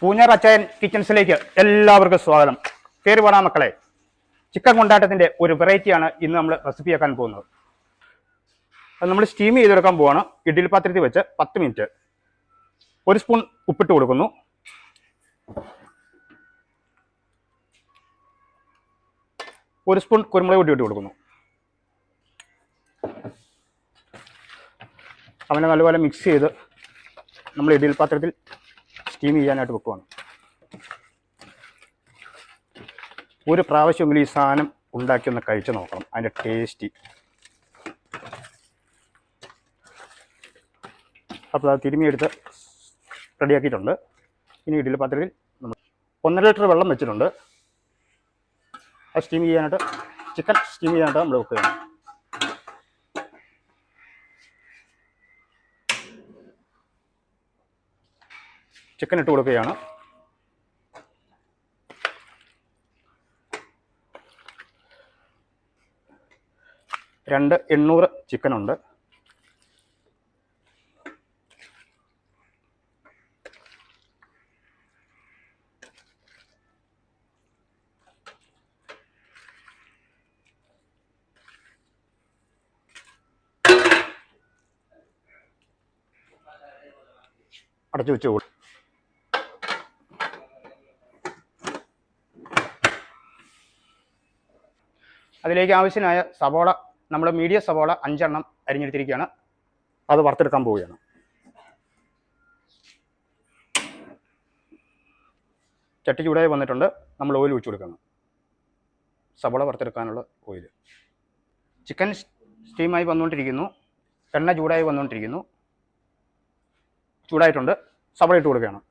പൂഞ്ഞാർ അച്ചായൻ കിച്ചൺസിലേക്ക് എല്ലാവർക്കും സ്വാഗതം. പേര് പാടാ മക്കളെ. ചിക്കൻ കൊണ്ടാട്ടത്തിന്റെ ഒരു വെറൈറ്റിയാണ് ഇന്ന് നമ്മൾ റെസിപ്പിയാക്കാൻ പോകുന്നത്. അത് നമ്മൾ സ്റ്റീം ചെയ്തെടുക്കാൻ പോവാണ്. ഇഡ്ഡലി പാത്രത്തിൽ വെച്ച് 10 മിനിറ്റ്. 1 സ്പൂൺ ഉപ്പിട്ട് കൊടുക്കുന്നു. ഒരു സ്പൂൺ കുരുമുളക് പൊടി ഇട്ട് കൊടുക്കുന്നു. അവനെ നല്ലപോലെ മിക്സ് ചെയ്ത് നമ്മൾ ഇഡ്ഡലി പാത്രത്തിൽ സ്റ്റീം ചെയ്യാനായിട്ട് വെക്കുവാണ്. ഒരു പ്രാവശ്യമെങ്കിലും ഈ സാധനം ഉണ്ടാക്കി ഒന്ന് കഴിച്ച് നോക്കണം, അതിൻ്റെ ടേസ്റ്റ്. അപ്പോൾ അത് തിരുമിയെടുത്ത് റെഡിയാക്കിയിട്ടുണ്ട്. ഇനി ഇഡ്ഡലി പാത്രത്തിൽ നമ്മൾ 1.5 ലിറ്റർ വെള്ളം വെച്ചിട്ടുണ്ട്. അത് സ്റ്റീം ചെയ്യാനായിട്ട്, ചിക്കൻ സ്റ്റീം ചെയ്യാനായിട്ട് നമ്മൾ വെക്കുകയാണ്. ചിക്കൻ ഇട്ട് കൊടുക്കുകയാണ്. രണ്ട് 800 ചിക്കനുണ്ട്. അടച്ചു വെച്ച് കൊടുക്കും. അതിലേക്ക് ആവശ്യമായ സവോള, നമ്മൾ മീഡിയം സവോള 5 എണ്ണം അരിഞ്ഞെടുത്തിരിക്കുകയാണ്. അത് വറുത്തെടുക്കാൻ പോവുകയാണ്. ചട്ടി ചൂടായി വന്നിട്ടുണ്ട്. നമ്മൾ ഓയിൽ ഒഴിച്ചു കൊടുക്കണം. സവോള വറുത്തെടുക്കാനുള്ള ഓയിൽ. ചിക്കൻ സ്റ്റീമായി വന്നുകൊണ്ടിരിക്കുന്നു. എണ്ണ ചൂടായി വന്നുകൊണ്ടിരിക്കുന്നു. ചൂടായിട്ടുണ്ട്. സവോള ഇട്ട് കൊടുക്കുകയാണ്.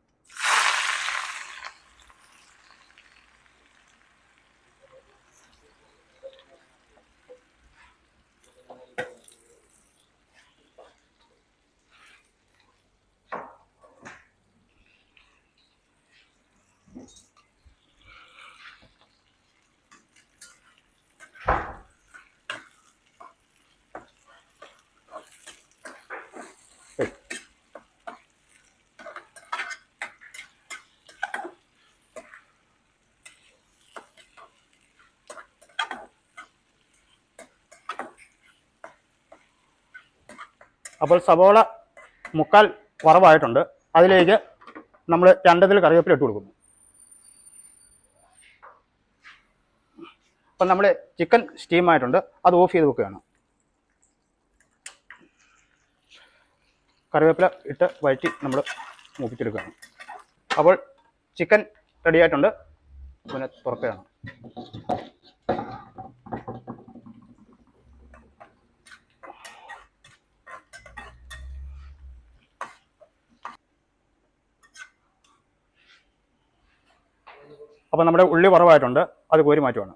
അപ്പോൾ സവോള മുക്കാൽ വറവായിട്ടുണ്ട്. അതിലേക്ക് നമ്മൾ 2 ഇതിൽ കറിവേപ്പില ഇട്ട് കൊടുക്കുന്നു. അപ്പം നമ്മൾ ചിക്കൻ സ്റ്റീം ആയിട്ടുണ്ട്. അത് ഓഫ് ചെയ്ത് വെക്കുകയാണ്. കറിവേപ്പില ഇട്ട് വഴറ്റി നമ്മൾ മൂപ്പിച്ചെടുക്കുകയാണ്. അപ്പോൾ ചിക്കൻ റെഡി ആയിട്ടുണ്ട്. പിന്നെ തുറക്കുകയാണ്. അപ്പോൾ നമ്മുടെ ഉള്ളി വറവായിട്ടുണ്ട്. അത് കോരി മാറ്റുവാണ്.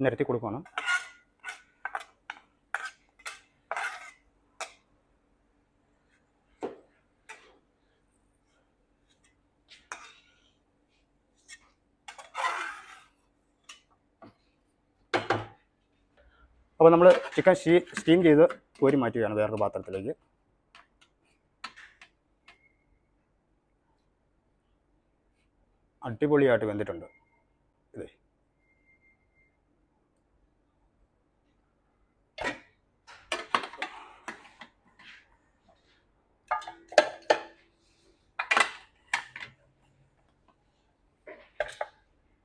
നിരത്തി കൊടുക്കുകയാണ്. അപ്പോൾ നമ്മൾ ചിക്കൻ സ്റ്റീം ചെയ്ത് കോരി മാറ്റുകയാണ് വേറൊരു പാത്രത്തിലേക്ക്. അടിപൊളിയായിട്ട് വെന്തിട്ടുണ്ട്. ഇതേ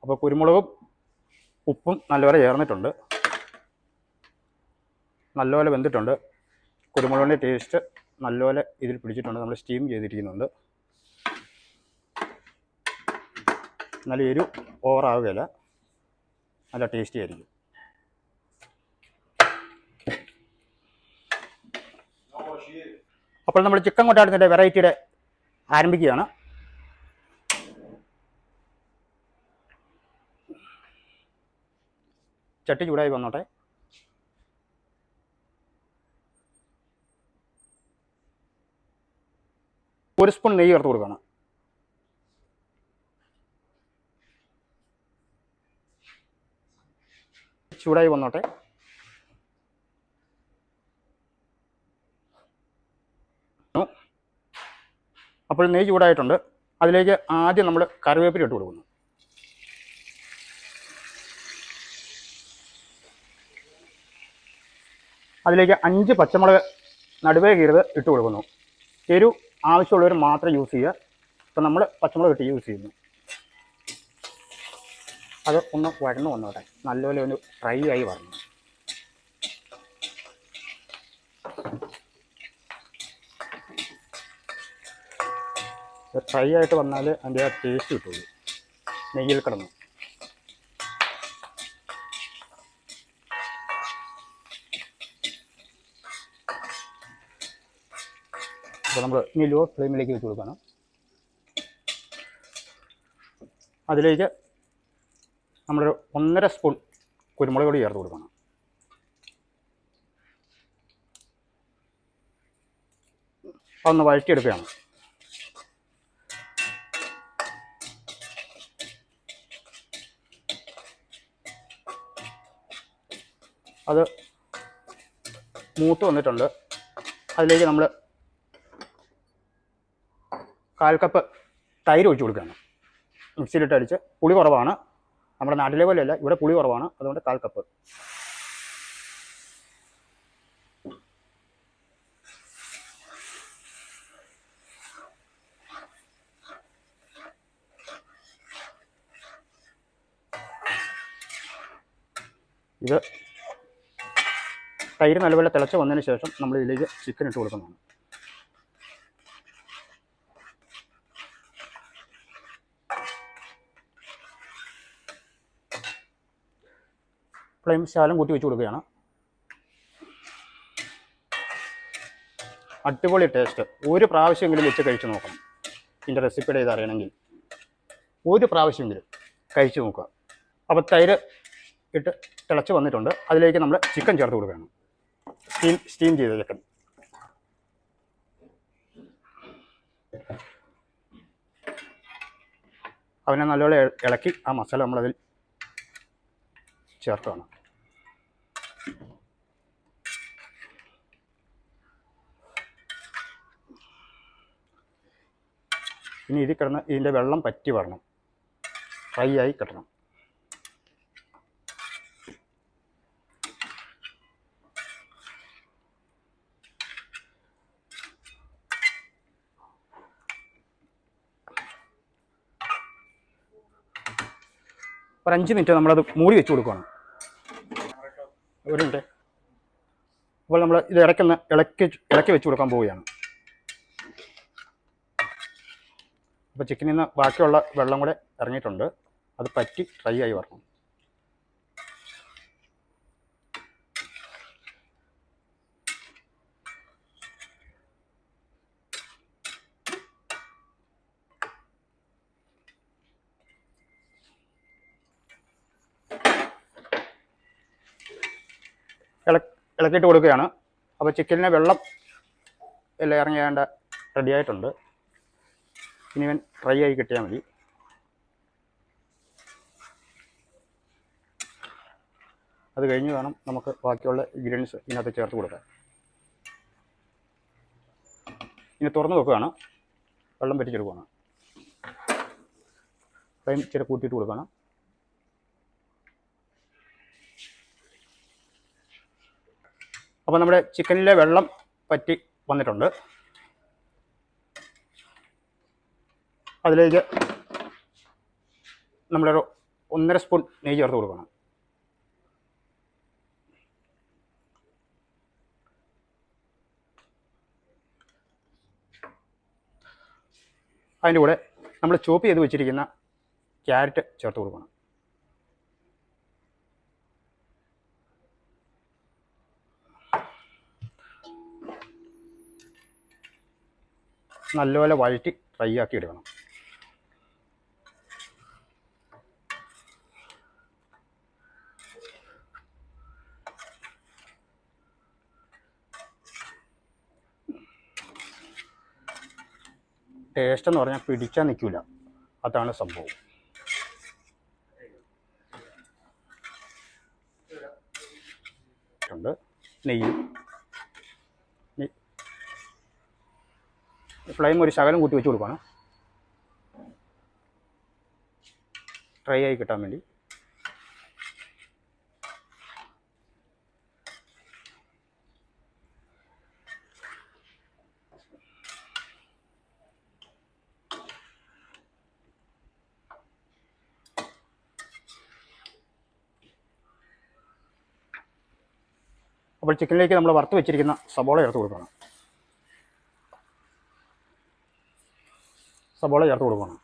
അപ്പോൾ കുരുമുളകും ഉപ്പും നല്ലപോലെ ചേർന്നിട്ടുണ്ട്. നല്ലപോലെ വെന്തിട്ടുണ്ട്. കുരുമുളകിൻ്റെ ടേസ്റ്റ് നല്ലപോലെ ഇതിൽ പിടിച്ചിട്ടുണ്ട്. നമ്മൾ സ്റ്റീം ചെയ്തിരിക്കുന്നുണ്ട്. നല്ല എരിവ് ഓവറാവുകയില്ല. നല്ല ടേസ്റ്റി ആയിരിക്കും. അപ്പോൾ നമ്മൾ ചിക്കൻ കൊണ്ടാട്ടത്തിൻ്റെ വെറൈറ്റിയുടെ ആരംഭിക്കുകയാണ്. ചട്ടി ചൂടായി വന്നോട്ടെ. ഒരു സ്പൂൺ നെയ്യ് ചേർത്ത് കൊടുക്കണം. ചൂടായി വന്നോട്ടെ. അപ്പോൾ നെയ്യ് ചൂടായിട്ടുണ്ട്. അതിലേക്ക് ആദ്യം നമ്മൾ കറിവേപ്പില ഇട്ട് കൊടുക്കുന്നു. അതിലേക്ക് 5 പച്ചമുളക് നടുവേ കീറിയത് ഇട്ട് കൊടുക്കുന്നു. എരിവ് ആവശ്യമുള്ളവർ മാത്രം യൂസ് ചെയ്യുക. ഇപ്പം നമ്മൾ പച്ചമുളക് ഇട്ട് യൂസ് ചെയ്യുന്നു. അത് ഒന്ന് വഴന്നു വന്നോട്ടെ, നല്ലപോലെ ഒന്ന് ഫ്രൈ ആയി വരണം. ഫ്രൈ ആയിട്ട് വന്നാൽ അതിൻ്റെ ആ ടേസ്റ്റ് കിട്ടുള്ളൂ, നെയ്യിൽ കിടന്നു. അപ്പോൾ നമ്മൾ ഇനി ലോ ഫ്ലെയിമിലേക്ക് വെച്ച് കൊടുക്കണം. അതിലേക്ക് നമ്മളൊരു 1.5 സ്പൂൺ കുരുമുളക് പൊടി ചേർത്ത് കൊടുക്കണം. അതൊന്ന് വഴറ്റിയെടുക്കുകയാണ്. അത് മൂത്ത് വന്നിട്ടുണ്ട്. അതിലേക്ക് നമ്മൾ 1/4 കപ്പ് തൈര് ഒഴിച്ച് കൊടുക്കുകയാണ്. മിക്സിയിലിട്ട് അടിച്ച്. പുളി കുറവാണ്, നമ്മുടെ നാട്ടിലെ പോലെയല്ല, ഇവിടെ പുളി കുറവാണ്, അതുകൊണ്ട് 1/4 കപ്പ്. ഇത് തൈര് നല്ലപോലെ തിളച്ച് വന്നതിന് ശേഷം നമ്മൾ ഇതിലേക്ക് ചിക്കൻ ഇട്ട് കൊടുക്കുന്നതാണ്. ഫ്ലെയിം ശകലം കൂട്ടി വെച്ച് കൊടുക്കുകയാണ്. അടിപൊളി ടേസ്റ്റ്. ഒരു പ്രാവശ്യമെങ്കിലും വെച്ച് കഴിച്ച് നോക്കണം. ഇതിൻ്റെ റെസിപ്പിയുടെ ഇത് അറിയണമെങ്കിൽ ഒരു പ്രാവശ്യമെങ്കിലും കഴിച്ച് നോക്കുക. അപ്പോൾ തൈര് ഇട്ട് തിളച്ച് വന്നിട്ടുണ്ട്. അതിലേക്ക് നമ്മൾ ചിക്കൻ ചേർത്ത് കൊടുക്കുകയാണ്. സ്റ്റീം ചെയ്ത ചിക്കൻ. അവനെ നല്ലപോലെ ഇളക്കി ആ മസാല നമ്മളതിൽ ചേർക്കുകയാണ്. ഇനി ഇതിൽ കിടന്ന് ഇതിൻ്റെ വെള്ളം പറ്റി വരണം, ഫ്രൈ ആയി കിട്ടണം. ഒരു 5 മിനിറ്റ് നമ്മളത് മൂടി വെച്ച് കൊടുക്കുകയാണ്. ഒരു മിനിറ്റ്. അപ്പോൾ നമ്മൾ ഇത് ഇളക്കി വെച്ച് കൊടുക്കാൻ പോവുകയാണ്. അപ്പോൾ ചിക്കനിൽ നിന്ന് ബാക്കിയുള്ള വെള്ളം കൂടെ ഇറങ്ങിയിട്ടുണ്ട്. അത് പറ്റി ഫ്രൈ ആയി വരണം. ഇളക്കിയിട്ട് കൊടുക്കുകയാണ്. അപ്പോൾ ചിക്കനിലെ വെള്ളം എല്ലാം ഇറങ്ങിയാണ്ട് റെഡി ആയിട്ടുണ്ട്. ഇനി ഇവൻ ഫ്രൈ ആയി കിട്ടിയാൽ മതി. അത് കഴിഞ്ഞ് വേണം നമുക്ക് ബാക്കിയുള്ള ഇൻഗ്രീഡിയൻസ് ഇതിനകത്ത് ചേർത്ത് കൊടുക്കാൻ. ഇനി തുറന്ന് വെക്കുകയാണ്. വെള്ളം പറ്റിച്ചെടുക്കുകയാണ്. ഫ്ലെയിം ഇച്ചിരി കൂട്ടിയിട്ട് കൊടുക്കണം. അപ്പോൾ നമ്മുടെ ചിക്കനിലെ വെള്ളം പറ്റി വന്നിട്ടുണ്ട്. അതിലേക്ക് നമ്മളൊരു 1.5 സ്പൂൺ നെയ്യ് ചേർത്ത് കൊടുക്കണം. അതിൻ്റെ കൂടെ നമ്മൾ ചോപ്പ് ചെയ്ത് വെച്ചിരിക്കുന്ന ക്യാരറ്റ് ചേർത്ത് കൊടുക്കണം. നല്ലപോലെ വഴറ്റി ഫ്രൈ ആക്കി എടുക്കണം. ടേസ്റ്റ് എന്ന് പറഞ്ഞാൽ പിടിച്ചാൽ നിൽക്കില്ല, അതാണ് സംഭവം. നെയ്യ് ഫ്ലെയിം ഒരു ശകലം കൂട്ടി വെച്ച് കൊടുക്കണം, ഡ്രൈ ആയി കിട്ടാൻ വേണ്ടി. അപ്പോൾ ചിക്കനിലേക്ക് നമ്മൾ വറുത്ത് വെച്ചിരിക്കുന്ന സബോള ചേർത്ത് കൊടുക്കണം. സബോള ചേർത്ത് കൊടുക്കണം.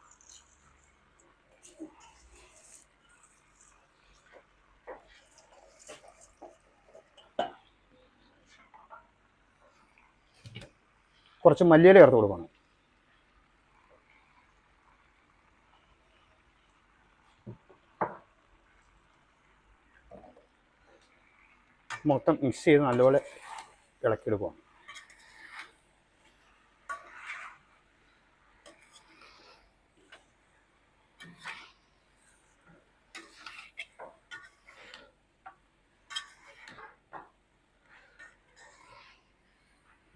കുറച്ച് മല്ലിയില ചേർത്ത് കൊടുക്കണം. മൊത്തം മിക്സ് ചെയ്ത് നല്ലപോലെ ഇളക്കിയെടുക്കുക.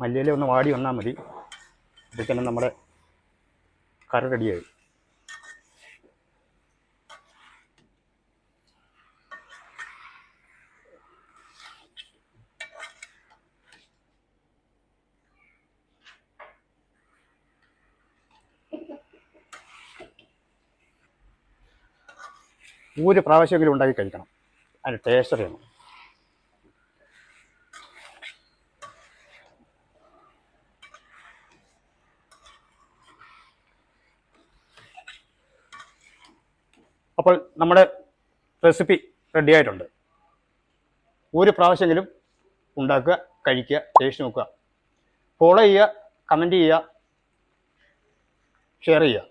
മല്ലിയില ഒന്ന് വാടി വന്നാൽ മതി. അതിൽ തന്നെ നമ്മുടെ കറി റെഡിയായി. ഒരു പ്രാവശ്യമെങ്കിലും ഉണ്ടാക്കി കഴിക്കണം, അതിന് ടേസ്റ്റ് അറിയണം. അപ്പോൾ നമ്മുടെ റെസിപ്പി റെഡി ആയിട്ടുണ്ട്. ഒരു പ്രാവശ്യമെങ്കിലും ഉണ്ടാക്കുക, കഴിക്കുക, ടേസ്റ്റ് നോക്കുക. ഫോളോ ചെയ്യുക, കമൻറ്റ് ചെയ്യുക, ഷെയർ ചെയ്യുക.